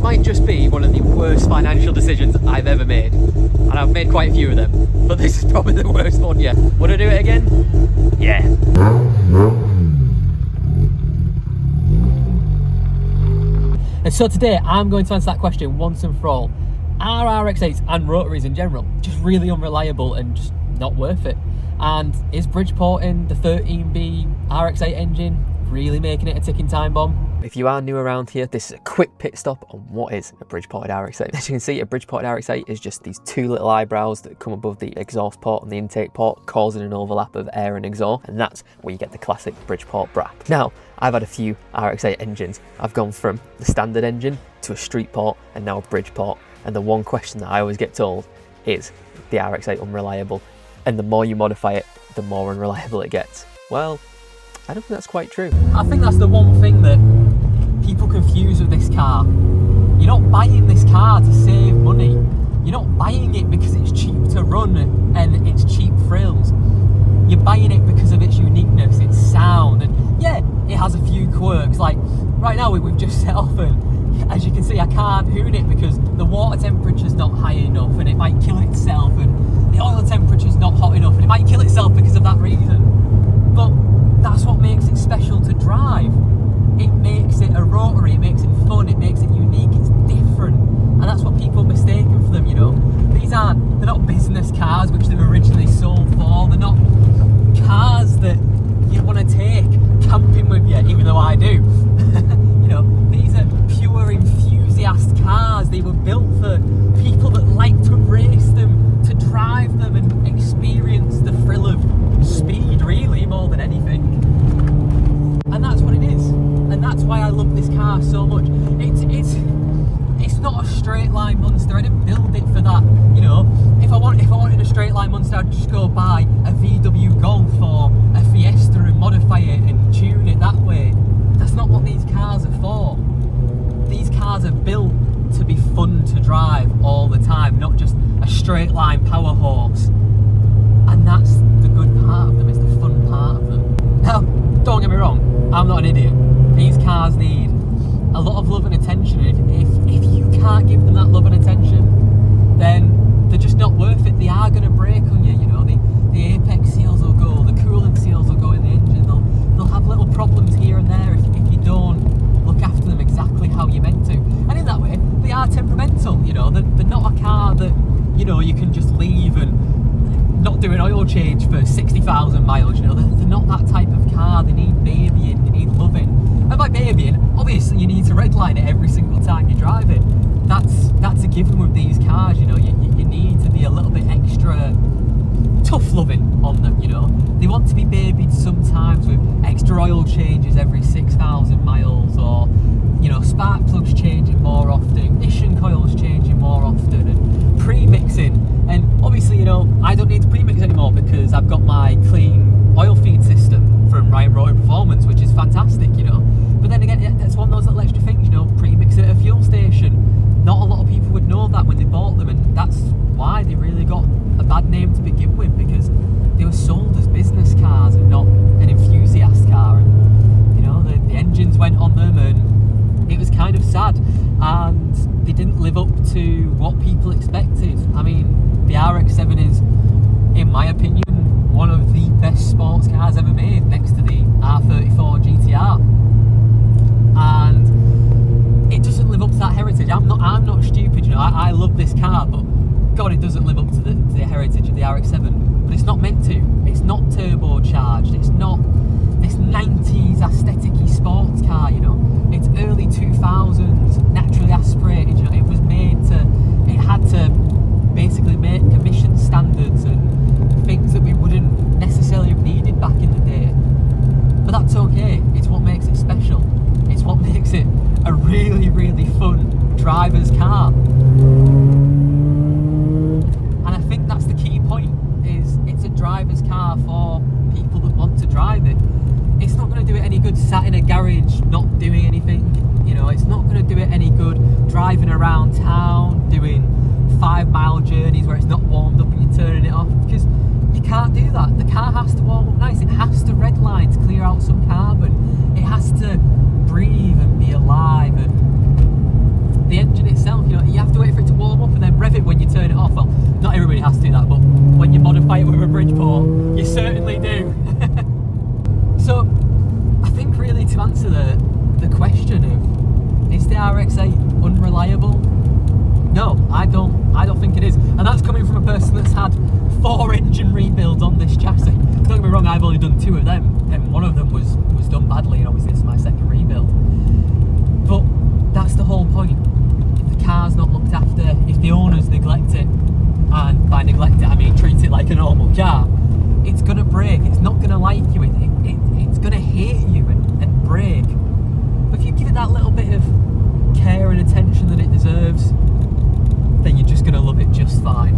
might just be one of the worst financial decisions I've ever made. And I've made quite a few of them, but this is probably the worst one yet. Would I do it again? Yeah. And so today I'm going to answer that question once and for all. Are RX-8s and Rotaries in general just really unreliable and just not worth it? And is Bridgeporting the 13B RX-8 engine really making it a ticking time bomb? If you are new around here, this is a quick pit stop on what is a Bridgeported RX-8. As you can see, a Bridgeported RX-8 is just these two little eyebrows that come above the exhaust port and the intake port, causing an overlap of air and exhaust, and that's where you get the classic Bridgeport Brap. Now, I've had a few RX-8 engines. I've gone from the standard engine to a Streetport and now a Bridgeport, and the one question that I always get told is the RX-8 unreliable, and the more you modify it, the more unreliable it gets. Well, I don't think that's quite true. I think that's the one thing that people confuse with this car. You're not buying this car to save money. You're not buying it because it's cheap to run and it's cheap thrills. You're buying it because of its uniqueness, its sound, and yeah, it has a few quirks. Like right now we've just set off, and as you can see I can't hoon it because the water temperature's not high enough and it might kill itself, and the oil temperature's not hot enough and it might kill itself because of that reason. But that's what makes it special to drive. It makes it a Rotary, it makes it fun, it makes it unique, it's different. And that's what people mistake for them, you know. They're not business cars which they were originally sold for. They're not cars that you want to take camping with you, even though I do. You know, these are pure enthusiast cars. They were built for people that like to race them, to drive them and experience the thrill of speed, really, more than anything. And that's what it is. And that's why I love this car so much. It's not a straight line monster. I didn't build it for that. You know, if I wanted a straight line monster, I'd just go buy a VW Golf or a Fiesta and modify it and tune it that way. That's not what these cars are for. These cars are built to be fun to drive all the time, not just a straight line power horse. And that's the good part of them, it's the fun part of them. Now, don't get me wrong, I'm not an idiot. These cars need a lot of love and attention. If you can't give them that love and attention, then they're just not worth it. They are going to break on you, you know. The apex seals will go, the coolant seals will go in the engine. They'll have little problems here and there if you don't look after them exactly how you're meant to. And in that way, they are temperamental, you know. They're not a car that, you know, you can just leave and not do an oil change for 60,000 miles, you know. They're not that type of car. They need babying, they need loving. And by babying, obviously you need to redline it every single time you drive it. That's a given with these cars, you know. You need to be a little bit extra tough loving on them, you know. They want to be babied sometimes with extra oil changes every 6,000 miles, or, you know, spark plugs changing more often, ignition coils changing more often, and pre-mixing. And obviously, you know, I don't need to pre-mix anymore because I've got my clean oil feed system from Rotary Performance, which is fantastic, you know. But then again, that's one of those little extra things, you know, pre-mix it at a fuel station. Not a lot of people would know that when they bought them, and that's why they really got a bad name to begin with, because they were sold as business cars and not an enthusiast car. And, you know, the engines went on them and it was kind of sad, and they didn't live up to what people expected. I mean, the RX-7 is, in my opinion, one of the best sports cars ever made, next to the R34 GTR. And it doesn't live up to that heritage. I'm not stupid, you know. I love this car, but God, it doesn't live up to the heritage of the RX-7. But it's not meant to. It's not turbocharged. It's not this 90s aesthetic-y sports car, you know. It's early 2000s, naturally aspirated, you know. It was made to, it had to basically make emission standards and things that we wouldn't necessarily have needed back in the day. But that's okay. It's what makes it special. It's what makes it a really, really fun driver's car. And I think that's the key point, is it's a driver's car for people that want to drive it. It's not going to do it any good sat in a garage not doing anything, you know. It's not going to do it any good driving around town doing 5-mile journeys where it's not warmed up and you're turning it off, because you can't do that. The car has to warm up nice. It has to redline to clear out some carbon. It has to breathe and be alive, and the engine unreliable? No, I don't think it is. And that's coming from a person that's had 4 engine rebuilds on this chassis. Don't get me wrong, I've only done 2 of them, and one of them was done badly, and obviously this is my second rebuild. But that's the whole point. If the car's not looked after, if the owner's neglect it, and by neglect it I mean treat it like a normal car, it's gonna break. It's not gonna like you. It's gonna hate you and break. But if you give it that little bit of care and attention that it deserves, then you're just gonna love it just fine.